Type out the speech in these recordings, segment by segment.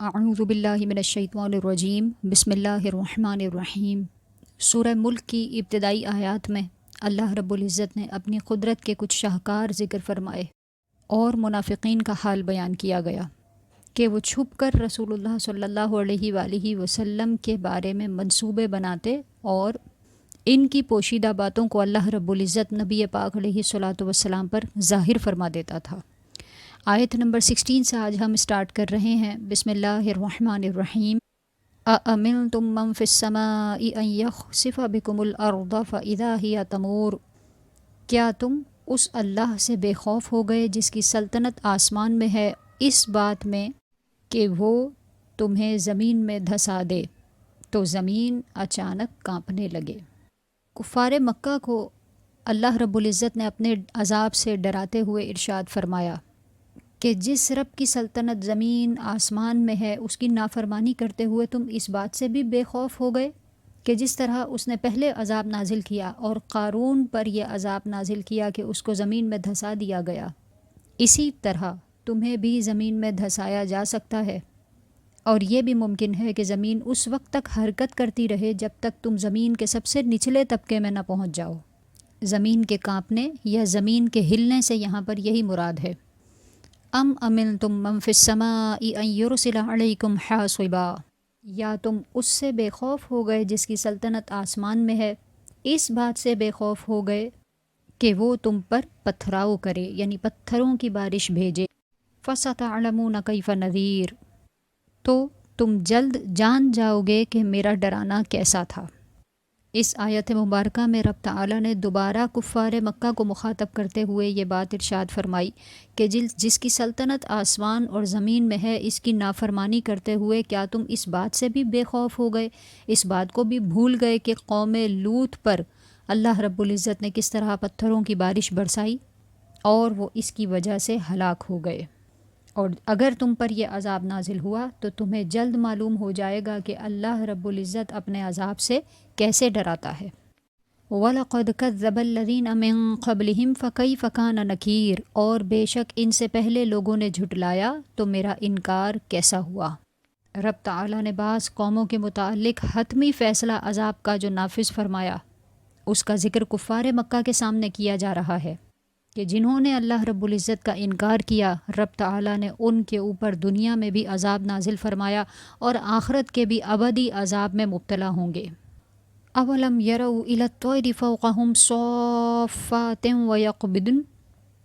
اعوذ باللہ من الشیطان الرجیم بسم اللہ الرحمن الرحیم۔ سورہ ملک کی ابتدائی آیات میں اللہ رب العزت نے اپنی قدرت کے کچھ شاہکار ذکر فرمائے اور منافقین کا حال بیان کیا گیا کہ وہ چھپ کر رسول اللہ صلی اللہ علیہ وآلہ وسلم کے بارے میں منصوبے بناتے اور ان کی پوشیدہ باتوں کو اللہ رب العزت نبی پاک علیہ الصلاۃ والسلام پر ظاہر فرما دیتا تھا۔ آیت نمبر 16 سے آج ہم اسٹارٹ کر رہے ہیں۔ بسم اللہ الرحمن الرحیم۔ أَأَمِنْتُم مَّن فِي السَّمَاءِ أَن يَخْسِفَ بِكُمُ الْأَرْضَ فَإِذَا هِيَ تَمُورُ، کیا تم اس اللہ سے بے خوف ہو گئے جس کی سلطنت آسمان میں ہے اس بات میں کہ وہ تمہیں زمین میں دھسا دے تو زمین اچانک کانپنے لگے۔ کفار مکہ کو اللہ رب العزت نے اپنے عذاب سے ڈراتے ہوئے ارشاد فرمایا کہ جس رب کی سلطنت زمین آسمان میں ہے اس کی نافرمانی کرتے ہوئے تم اس بات سے بھی بے خوف ہو گئے کہ جس طرح اس نے پہلے عذاب نازل کیا اور قارون پر یہ عذاب نازل کیا کہ اس کو زمین میں دھسا دیا گیا، اسی طرح تمہیں بھی زمین میں دھسایا جا سکتا ہے، اور یہ بھی ممکن ہے کہ زمین اس وقت تک حرکت کرتی رہے جب تک تم زمین کے سب سے نچلے طبقے میں نہ پہنچ جاؤ۔ زمین کے کانپنے یا زمین کے ہلنے سے یہاں پر یہی مراد ہے۔ ام امنتم من فی السماء ان یرسل علیکم حاصبا، یا تم اس سے بے خوف ہو گئے جس کی سلطنت آسمان میں ہے، اس بات سے بے خوف ہو گئے کہ وہ تم پر پتھراؤ کرے یعنی پتھروں کی بارش بھیجے۔ فستعلمون کیف نذیر، تو تم جلد جان جاؤ گے کہ میرا ڈرانا کیسا تھا۔ اس آیت مبارکہ میں رب تعالیٰ نے دوبارہ کفار مکہ کو مخاطب کرتے ہوئے یہ بات ارشاد فرمائی کہ جس کی سلطنت آسمان اور زمین میں ہے اس کی نافرمانی کرتے ہوئے کیا تم اس بات سے بھی بے خوف ہو گئے، اس بات کو بھی بھول گئے کہ قوم لوط پر اللہ رب العزت نے کس طرح پتھروں کی بارش برسائی اور وہ اس کی وجہ سے ہلاک ہو گئے، اور اگر تم پر یہ عذاب نازل ہوا تو تمہیں جلد معلوم ہو جائے گا کہ اللہ رب العزت اپنے عذاب سے کیسے ڈراتا ہے۔ وَلَقَدْ كَذَّبَ الَّذِينَ مِن قَبْلِهِمْ فَكَيْفَ كَانَ نَكِيرٌ، اور بے شک ان سے پہلے لوگوں نے جھٹلایا تو میرا انکار کیسا ہوا۔ رب تعالیٰ نے بعض قوموں کے متعلق حتمی فیصلہ عذاب کا جو نافذ فرمایا اس کا ذکر کفار مکہ کے سامنے کیا جا رہا ہے کہ جنہوں نے اللہ رب العزت کا انکار کیا، رب تعالیٰ نے ان کے اوپر دنیا میں بھی عذاب نازل فرمایا اور آخرت کے بھی ابدی عذاب میں مبتلا ہوں گے۔ اولم یروا الی الطیر فوقہم صافات ویقبضن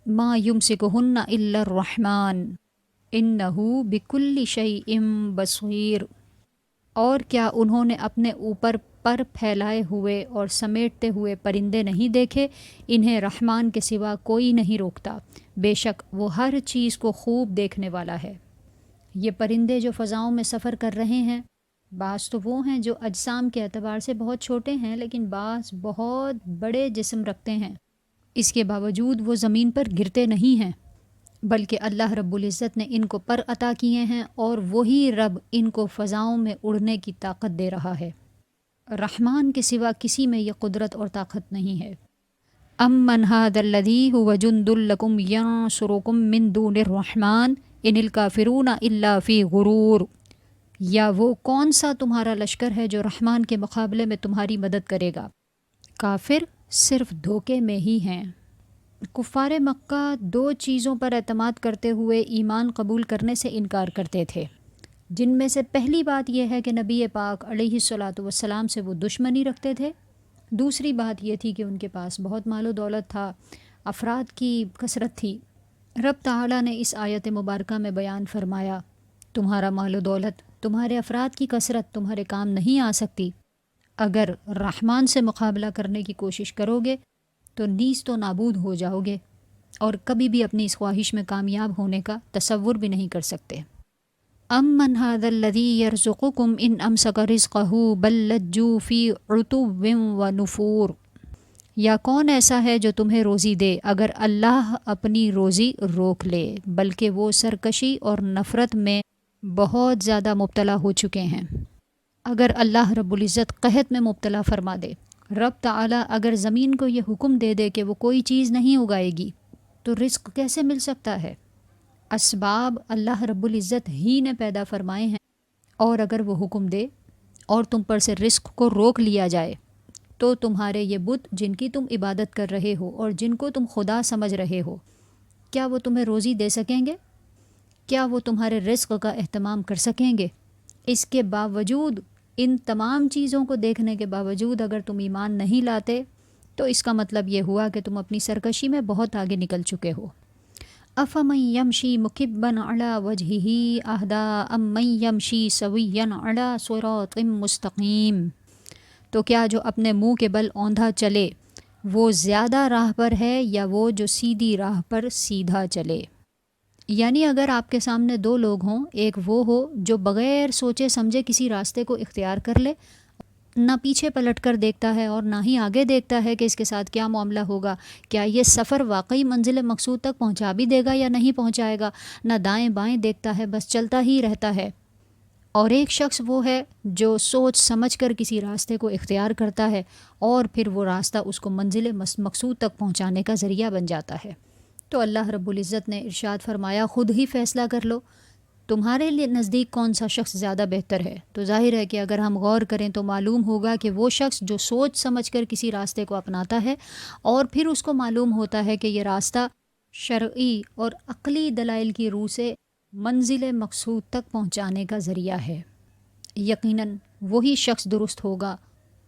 ما یمسکہن الا الرحمن انہ بکل شیء بصیر، اور کیا انہوں نے اپنے اوپر پر پھیلائے ہوئے اور سمیٹتے ہوئے پرندے نہیں دیکھے؟ انہیں رحمان کے سوا کوئی نہیں روکتا، بے شک وہ ہر چیز کو خوب دیکھنے والا ہے۔ یہ پرندے جو فضاؤں میں سفر کر رہے ہیں، بعض تو وہ ہیں جو اجسام کے اعتبار سے بہت چھوٹے ہیں لیکن بعض بہت بڑے جسم رکھتے ہیں، اس کے باوجود وہ زمین پر گرتے نہیں ہیں، بلکہ اللہ رب العزت نے ان کو پر عطا کیے ہیں اور وہی رب ان کو فضاؤں میں اڑنے کی طاقت دے رہا ہے۔ رحمان کے سوا کسی میں یہ قدرت اور طاقت نہیں ہے۔ امن ھذا الذی ھو جند لکم ینصرکم من دون الرحمن ان الکافرون الا فی غرور، یا وہ کون سا تمہارا لشکر ہے جو رحمان کے مقابلے میں تمہاری مدد کرے گا، کافر صرف دھوکے میں ہی ہیں۔ کفار مکہ دو چیزوں پر اعتماد کرتے ہوئے ایمان قبول کرنے سے انکار کرتے تھے، جن میں سے پہلی بات یہ ہے کہ نبی پاک علیہ الصلاۃ والسلام سے وہ دشمنی رکھتے تھے، دوسری بات یہ تھی کہ ان کے پاس بہت مال و دولت تھا، افراد کی کثرت تھی۔ رب تعالیٰ نے اس آیت مبارکہ میں بیان فرمایا تمہارا مال و دولت، تمہارے افراد کی کثرت تمہارے کام نہیں آ سکتی، اگر رحمان سے مقابلہ کرنے کی کوشش کرو گے تو نیست و نابود ہو جاؤ گے اور کبھی بھی اپنی اس خواہش میں کامیاب ہونے کا تصور بھی نہیں کر سکتے۔ امن ھذا الذی یرزقکم ان امسک رزقہ بل لجوا فی عتو ونفور، یا کون ایسا ہے جو تمہیں روزی دے اگر اللہ اپنی روزی روک لے، بلکہ وہ سرکشی اور نفرت میں بہت زیادہ مبتلا ہو چکے ہیں۔ اگر اللہ رب العزت قحط میں مبتلا فرما دے، رب تعالیٰ اگر زمین کو یہ حکم دے دے کہ وہ کوئی چیز نہیں اگائے گی تو رزق کیسے مل سکتا ہے؟ اسباب اللہ رب العزت ہی نے پیدا فرمائے ہیں، اور اگر وہ حکم دے اور تم پر سے رزق کو روک لیا جائے تو تمہارے یہ بت جن کی تم عبادت کر رہے ہو اور جن کو تم خدا سمجھ رہے ہو، کیا وہ تمہیں روزی دے سکیں گے؟ کیا وہ تمہارے رزق کا اہتمام کر سکیں گے؟ اس کے باوجود، ان تمام چیزوں کو دیکھنے کے باوجود اگر تم ایمان نہیں لاتے تو اس کا مطلب یہ ہوا کہ تم اپنی سرکشی میں بہت آگے نکل چکے ہو۔ افمن یمشی مکبا علی وجہہ اہدی امن یمشی سویا علی صراط مستقیم، تو کیا جو اپنے منہ کے بل اوندھا چلے وہ زیادہ راہ پر ہے یا وہ جو سیدھی راہ پر سیدھا چلے؟ یعنی اگر آپ کے سامنے دو لوگ ہوں، ایک وہ ہو جو بغیر سوچے سمجھے کسی راستے کو اختیار کر لے، نہ پیچھے پلٹ کر دیکھتا ہے اور نہ ہی آگے دیکھتا ہے کہ اس کے ساتھ کیا معاملہ ہوگا، کیا یہ سفر واقعی منزل مقصود تک پہنچا بھی دے گا یا نہیں پہنچائے گا، نہ دائیں بائیں دیکھتا ہے، بس چلتا ہی رہتا ہے۔ اور ایک شخص وہ ہے جو سوچ سمجھ کر کسی راستے کو اختیار کرتا ہے اور پھر وہ راستہ اس کو منزل مقصود تک پہنچانے کا ذریعہ بن جاتا ہے۔ تو اللہ رب العزت نے ارشاد فرمایا، خود ہی فیصلہ کر لو تمہارے لیے نزدیک کون سا شخص زیادہ بہتر ہے۔ تو ظاہر ہے کہ اگر ہم غور کریں تو معلوم ہوگا کہ وہ شخص جو سوچ سمجھ کر کسی راستے کو اپناتا ہے اور پھر اس کو معلوم ہوتا ہے کہ یہ راستہ شرعی اور عقلی دلائل کی روح سے منزل مقصود تک پہنچانے کا ذریعہ ہے، یقیناً وہی شخص درست ہوگا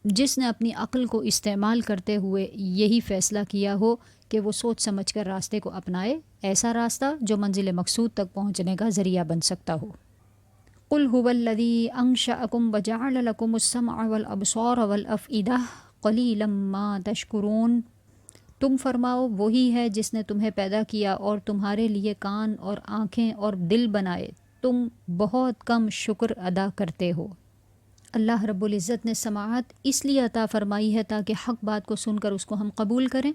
جس نے اپنی عقل کو استعمال کرتے ہوئے یہی فیصلہ کیا ہو کہ وہ سوچ سمجھ کر راستے کو اپنائے، ایسا راستہ جو منزل مقصود تک پہنچنے کا ذریعہ بن سکتا ہو۔ قل هو الذی انشأکم وجعل لکم السمع والابصار والافئدہ قلیلا ما تشکرون، تم فرماؤ وہی ہے جس نے تمہیں پیدا کیا اور تمہارے لیے کان اور آنکھیں اور دل بنائے، تم بہت کم شکر ادا کرتے ہو۔ اللہ رب العزت نے سماعت اس لیے عطا فرمائی ہے تاکہ حق بات کو سن کر اس کو ہم قبول کریں،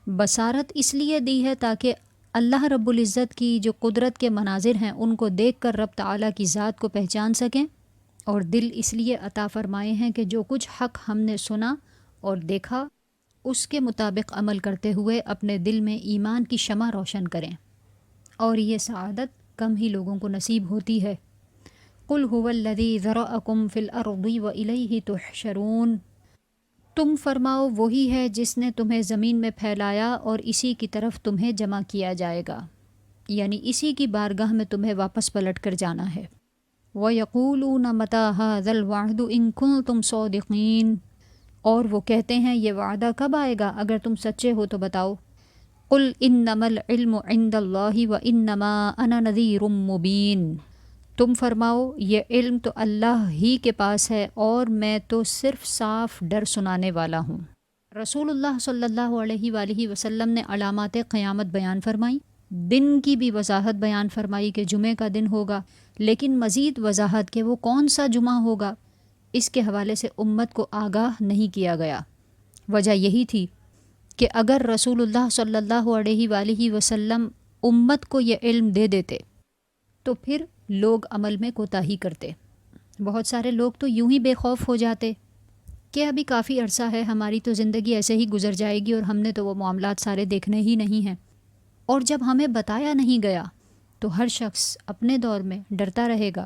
بصارت اس لیے دی ہے تاکہ اللہ رب العزت کی جو قدرت کے مناظر ہیں ان کو دیکھ کر رب تعالیٰ کی ذات کو پہچان سکیں، اور دل اس لیے عطا فرمائے ہیں کہ جو کچھ حق ہم نے سنا اور دیکھا اس کے مطابق عمل کرتے ہوئے اپنے دل میں ایمان کی شمع روشن کریں، اور یہ سعادت کم ہی لوگوں کو نصیب ہوتی ہے۔ قل هو الذی ذرأکم فی الارض والیہ تحشرون، تم فرماؤ وہی ہے جس نے تمہیں زمین میں پھیلایا اور اسی کی طرف تمہیں جمع کیا جائے گا، یعنی اسی کی بارگاہ میں تمہیں واپس پلٹ کر جانا ہے۔ وَيَقُولُونَ مَتَىٰ هَٰذَا الْوَعْدُ إِن كُنتُمْ صَادِقِينَ، اور وہ کہتے ہیں یہ وعدہ کب آئے گا، اگر تم سچے ہو تو بتاؤ۔ قُلْ إِنَّمَا الْعِلْمُ عِندَ اللَّهِ وَإِنَّمَا أَنَا نَذِيرٌ مُّبِينٌ، تم فرماؤ یہ علم تو اللہ ہی کے پاس ہے اور میں تو صرف صاف ڈر سنانے والا ہوں۔ رسول اللہ صلی اللہ علیہ وآلہ وسلم نے علامات قیامت بیان فرمائی، دن کی بھی وضاحت بیان فرمائی کہ جمعے کا دن ہوگا، لیکن مزید وضاحت کہ وہ کون سا جمعہ ہوگا اس کے حوالے سے امت کو آگاہ نہیں کیا گیا۔ وجہ یہی تھی کہ اگر رسول اللہ صلی اللہ علیہ وآلہ وسلم امت کو یہ علم دے دیتے تو پھر لوگ عمل میں کوتاہی کرتے، بہت سارے لوگ تو یوں ہی بے خوف ہو جاتے کہ ابھی کافی عرصہ ہے، ہماری تو زندگی ایسے ہی گزر جائے گی اور ہم نے تو وہ معاملات سارے دیکھنے ہی نہیں ہیں۔ اور جب ہمیں بتایا نہیں گیا تو ہر شخص اپنے دور میں ڈرتا رہے گا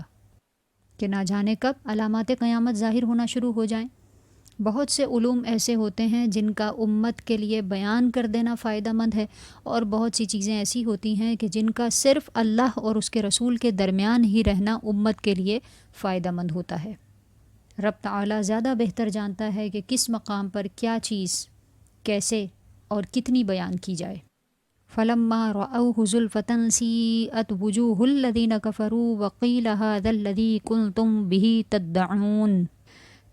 کہ نہ جانے کب علامات قیامت ظاہر ہونا شروع ہو جائیں۔ بہت سے علوم ایسے ہوتے ہیں جن کا امت کے لیے بیان کر دینا فائدہ مند ہے، اور بہت سی چیزیں ایسی ہوتی ہیں کہ جن کا صرف اللہ اور اس کے رسول کے درمیان ہی رہنا امت کے لیے فائدہ مند ہوتا ہے۔ رب تعالیٰ زیادہ بہتر جانتا ہے کہ کس مقام پر کیا چیز کیسے اور کتنی بیان کی جائے۔ فَلَمَّا رَأَوْهُ زُلْفَةً سِیئَتْ وُجُوهُ الَّذِینَ كَفَرُوا وَقِیلَ هَٰذَا الَّذِی کُنتُم بِهِ تَدَّعُونَ،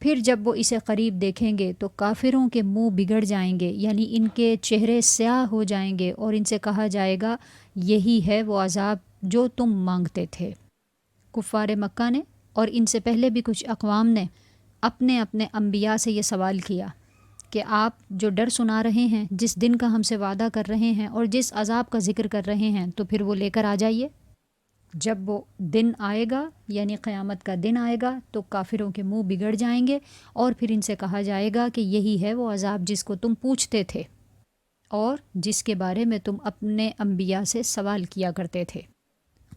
پھر جب وہ اسے قریب دیکھیں گے تو کافروں کے منہ بگڑ جائیں گے، یعنی ان کے چہرے سیاہ ہو جائیں گے، اور ان سے کہا جائے گا یہی ہے وہ عذاب جو تم مانگتے تھے۔ کفار مکہ نے اور ان سے پہلے بھی کچھ اقوام نے اپنے اپنے انبیاء سے یہ سوال کیا کہ آپ جو ڈر سنا رہے ہیں، جس دن کا ہم سے وعدہ کر رہے ہیں اور جس عذاب کا ذکر کر رہے ہیں، تو پھر وہ لے کر آ جائیے۔ جب وہ دن آئے گا یعنی قیامت کا دن آئے گا تو کافروں کے منہ بگڑ جائیں گے، اور پھر ان سے کہا جائے گا کہ یہی ہے وہ عذاب جس کو تم پوچھتے تھے اور جس کے بارے میں تم اپنے انبیاء سے سوال کیا کرتے تھے۔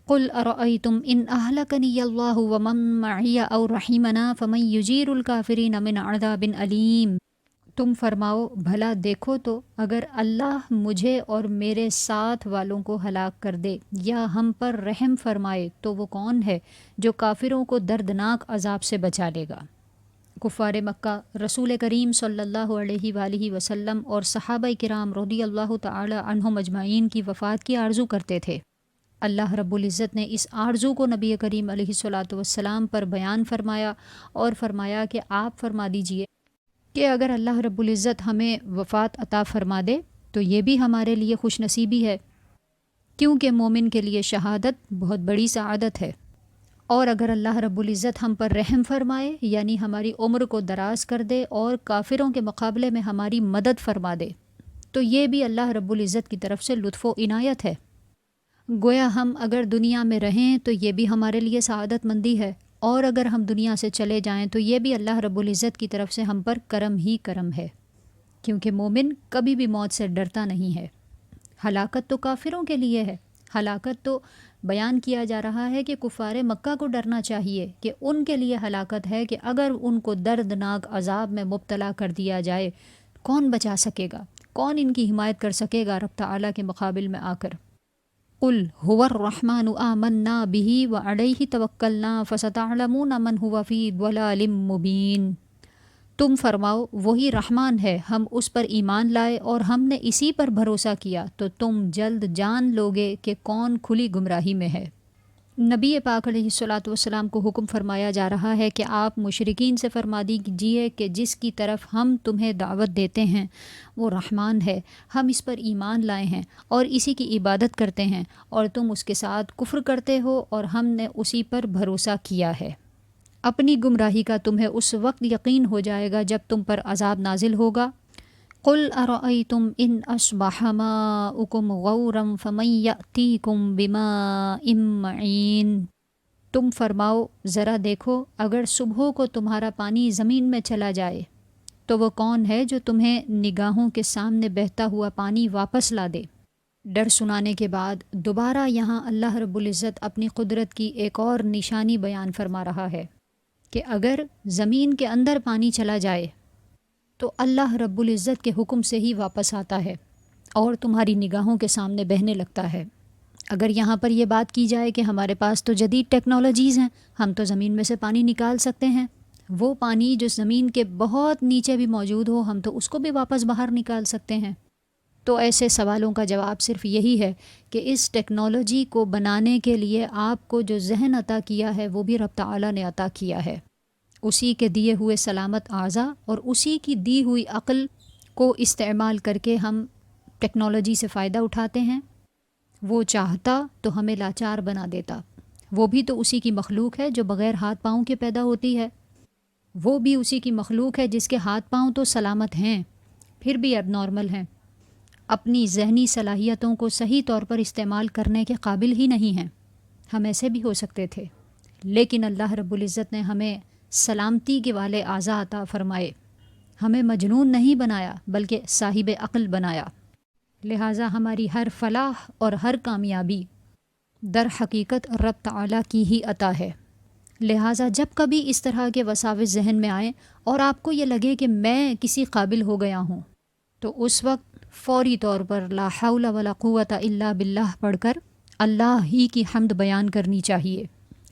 قل ارأیتم ان اہلکنی اللہ ومن معی او رحمنا فمن یجیر الکافرین من عذاب علیم۔ تم فرماؤ بھلا دیکھو تو اگر اللہ مجھے اور میرے ساتھ والوں کو ہلاک کر دے یا ہم پر رحم فرمائے تو وہ کون ہے جو کافروں کو دردناک عذاب سے بچا لے گا۔ کفار مکہ رسول کریم صلی اللہ علیہ وآلہ وسلم اور صحابہ کرام رضی اللہ تعالی عنہم اجمعین کی وفات کی آرزو کرتے تھے۔ اللہ رب العزت نے اس آرزو کو نبی کریم علیہ الصلاۃ والسلام پر بیان فرمایا اور فرمایا کہ آپ فرما دیجئے کہ اگر اللہ رب العزت ہمیں وفات عطا فرما دے تو یہ بھی ہمارے لیے خوش نصیبی ہے، کیونکہ مومن کے لیے شہادت بہت بڑی سعادت ہے، اور اگر اللہ رب العزت ہم پر رحم فرمائے یعنی ہماری عمر کو دراز کر دے اور کافروں کے مقابلے میں ہماری مدد فرما دے تو یہ بھی اللہ رب العزت کی طرف سے لطف و عنایت ہے۔ گویا ہم اگر دنیا میں رہیں تو یہ بھی ہمارے لیے سعادت مندی ہے، اور اگر ہم دنیا سے چلے جائیں تو یہ بھی اللہ رب العزت کی طرف سے ہم پر کرم ہی کرم ہے، کیونکہ مومن کبھی بھی موت سے ڈرتا نہیں ہے۔ ہلاکت تو کافروں کے لیے ہے، ہلاکت تو بیان کیا جا رہا ہے کہ کفار مکہ کو ڈرنا چاہیے کہ ان کے لیے ہلاکت ہے کہ اگر ان کو دردناک عذاب میں مبتلا کر دیا جائے کون بچا سکے گا، کون ان کی حمایت کر سکے گا رب تعالیٰ کے مقابل میں آ کر۔ قل هو الرحمن آمنا به وعلیہ توکلنا فستعلمون من هو فی ضلال مبین۔ تم فرماؤ وہی رحمان ہے، ہم اس پر ایمان لائے اور ہم نے اسی پر بھروسہ کیا تو تم جلد جان لوگے کہ کون کھلی گمراہی میں ہے۔ نبی پاک علیہ الصلاۃ والسلام کو حکم فرمایا جا رہا ہے کہ آپ مشرکین سے فرما دیجیے کہ جس کی طرف ہم تمہیں دعوت دیتے ہیں وہ رحمان ہے، ہم اس پر ایمان لائے ہیں اور اسی کی عبادت کرتے ہیں، اور تم اس کے ساتھ کفر کرتے ہو اور ہم نے اسی پر بھروسہ کیا ہے۔ اپنی گمراہی کا تمہیں اس وقت یقین ہو جائے گا جب تم پر عذاب نازل ہوگا۔ قل ارأیتم ان اصبح ماؤکم غورا فمن یأتیکم بماء معین۔ تم فرماؤ ذرا دیکھو اگر صبح کو تمہارا پانی زمین میں چلا جائے تو وہ کون ہے جو تمہیں نگاہوں کے سامنے بہتا ہوا پانی واپس لا دے۔ ڈر سنانے کے بعد دوبارہ یہاں اللہ رب العزت اپنی قدرت کی ایک اور نشانی بیان فرما رہا ہے کہ اگر زمین کے اندر پانی چلا جائے تو اللہ رب العزت کے حکم سے ہی واپس آتا ہے اور تمہاری نگاہوں کے سامنے بہنے لگتا ہے۔ اگر یہاں پر یہ بات کی جائے کہ ہمارے پاس تو جدید ٹیکنالوجیز ہیں، ہم تو زمین میں سے پانی نکال سکتے ہیں، وہ پانی جو زمین کے بہت نیچے بھی موجود ہو ہم تو اس کو بھی واپس باہر نکال سکتے ہیں، تو ایسے سوالوں کا جواب صرف یہی ہے کہ اس ٹیکنالوجی کو بنانے کے لیے آپ کو جو ذہن عطا کیا ہے وہ بھی رب تعالیٰ نے عطا کیا ہے۔ اسی کے دیے ہوئے سلامت اعضاء اور اسی کی دی ہوئی عقل کو استعمال کر کے ہم ٹیکنالوجی سے فائدہ اٹھاتے ہیں۔ وہ چاہتا تو ہمیں لاچار بنا دیتا، وہ بھی تو اسی کی مخلوق ہے جو بغیر ہاتھ پاؤں کے پیدا ہوتی ہے، وہ بھی اسی کی مخلوق ہے جس کے ہاتھ پاؤں تو سلامت ہیں پھر بھی اب نارمل ہیں، اپنی ذہنی صلاحیتوں کو صحیح طور پر استعمال کرنے کے قابل ہی نہیں ہیں۔ ہم ایسے بھی ہو سکتے تھے، لیکن اللہ رب العزت نے ہمیں سلامتی کے والے اعضاء عطا فرمائے، ہمیں مجنون نہیں بنایا بلکہ صاحب عقل بنایا، لہٰذا ہماری ہر فلاح اور ہر کامیابی در حقیقت رب تعالیٰ کی ہی عطا ہے۔ لہٰذا جب کبھی اس طرح کے وساوس ذہن میں آئیں اور آپ کو یہ لگے کہ میں کسی قابل ہو گیا ہوں تو اس وقت فوری طور پر لا حول ولا قوت الا باللہ پڑھ کر اللہ ہی کی حمد بیان کرنی چاہیے۔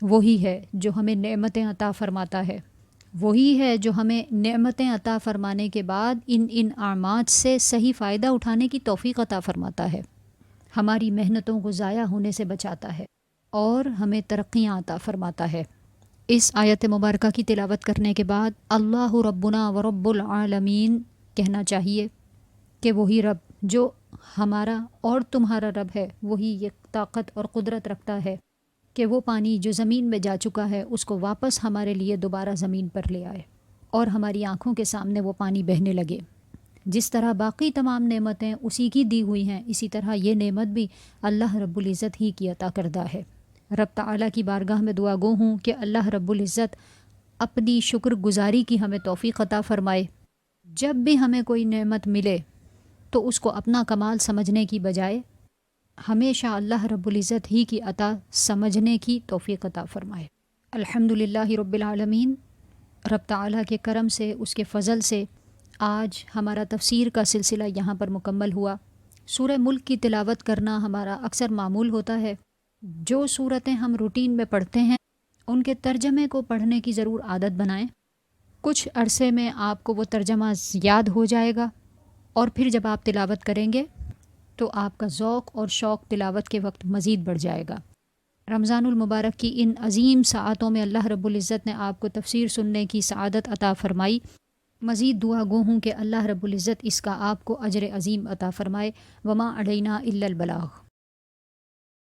وہی ہے جو ہمیں نعمتیں عطا فرماتا ہے، وہی ہے جو ہمیں نعمتیں عطا فرمانے کے بعد ان اعمال سے صحیح فائدہ اٹھانے کی توفیق عطا فرماتا ہے، ہماری محنتوں کو ضائع ہونے سے بچاتا ہے اور ہمیں ترقیاں عطا فرماتا ہے۔ اس آیت مبارکہ کی تلاوت کرنے کے بعد اللہ ربنا و رب العالمین کہنا چاہیے کہ وہی رب جو ہمارا اور تمہارا رب ہے وہی یہ طاقت اور قدرت رکھتا ہے کہ وہ پانی جو زمین میں جا چکا ہے اس کو واپس ہمارے لیے دوبارہ زمین پر لے آئے اور ہماری آنکھوں کے سامنے وہ پانی بہنے لگے۔ جس طرح باقی تمام نعمتیں اسی کی دی ہوئی ہیں، اسی طرح یہ نعمت بھی اللہ رب العزت ہی کی عطا کردہ ہے۔ رب تعالیٰ کی بارگاہ میں دعا گو ہوں کہ اللہ رب العزت اپنی شکر گزاری کی ہمیں توفیق عطا فرمائے۔ جب بھی ہمیں کوئی نعمت ملے تو اس کو اپنا کمال سمجھنے کی بجائے ہمیشہ اللہ رب العزت ہی کی عطا سمجھنے کی توفیق عطا فرمائے۔ الحمدللہ رب العالمین، رب تعالیٰ کے کرم سے، اس کے فضل سے آج ہمارا تفسیر کا سلسلہ یہاں پر مکمل ہوا۔ سورہ ملک کی تلاوت کرنا ہمارا اکثر معمول ہوتا ہے۔ جو صورتیں ہم روٹین میں پڑھتے ہیں ان کے ترجمے کو پڑھنے کی ضرور عادت بنائیں۔ کچھ عرصے میں آپ کو وہ ترجمہ یاد ہو جائے گا، اور پھر جب آپ تلاوت کریں گے تو آپ کا ذوق اور شوق تلاوت کے وقت مزید بڑھ جائے گا۔ رمضان المبارک کی ان عظیم ساعتوں میں اللہ رب العزت نے آپ کو تفسیر سننے کی سعادت عطا فرمائی۔ مزید دعا گو ہوں کہ اللہ رب العزت اس کا آپ کو اجر عظیم عطا فرمائے۔ وما علینا الا البلاغ۔